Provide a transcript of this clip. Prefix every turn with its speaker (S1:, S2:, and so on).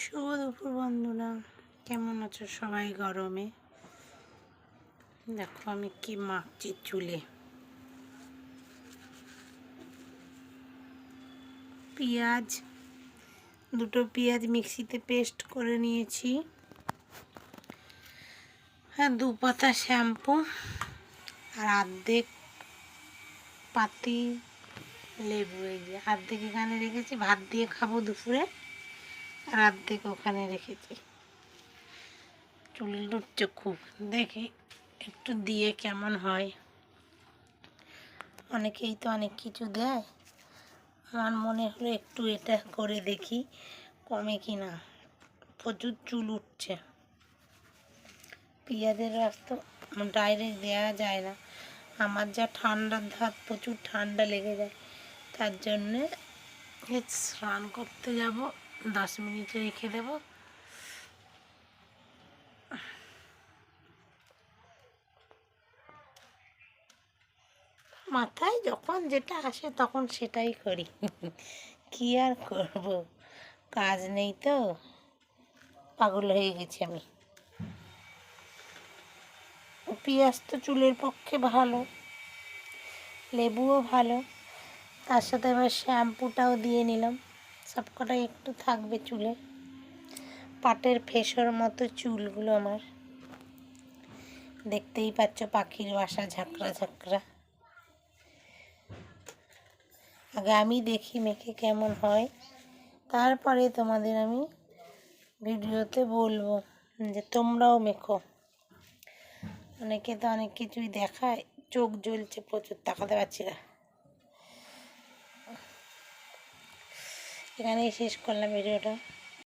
S1: শুভ দুপুর বন্ধুরা, কেমন আছো সবাই? গরমে দেখো আমি কি মাখছি চুলে। দুটো পেঁয়াজ মিক্সিতে পেস্ট করে নিয়েছি, হ্যাঁ 2 পাতা শ্যাম্পু আর অর্ধেক পাতি লেবু। এই যে অর্ধেক এখানে রেখেছি, ভাত দিয়ে খাবো দুপুরে, আর অর্ধেক ওখানে রেখেছি। চুল উঠছে খুব, দেখি একটু দিয়ে কেমন হয়। অনেকেই তো অনেক কিছু দেয়, আমার মনে হলো একটু এটা করে দেখি কমে কি না। প্রচুর চুল উঠছে। পেঁয়াজের রস তো ডাইরেক্ট দেওয়া যায় না, আমার যা ঠান্ডার ধাত, প্রচুর ঠান্ডা লেগে যায়। তার জন্যে স্নান করতে যাব, 10 মিনিট রেখে দেব। মাথায় যখন যেটা আসে তখন সেটাই করি, কি আর করব, কাজ নেই তো, পাগল হয়ে গেছি আমি। পেঁয়াজ তো চুলের পক্ষে ভালো, লেবুও ভালো, তার সাথে আবার শ্যাম্পুটাও দিয়ে নিলাম। সবকটাই একটু থাকবে চুলে। পাটের ফেসর মতো চুলগুলো আমার, দেখতেই পাচ্ছ পাখির বাসা, ঝাঁকড়া ঝাঁকড়া। আগে আমি দেখি মেখে কেমন হয়, তারপরে তোমাদের আমি ভিডিওতে বলবো যে তোমরাও মেখো। অনেকে তো অনেক কিছুই দেখায়, চোখ জ্বলছে প্রচুর, তাকাতে পারছি না। এখানেই শেষ করলাম ভিডিওটা।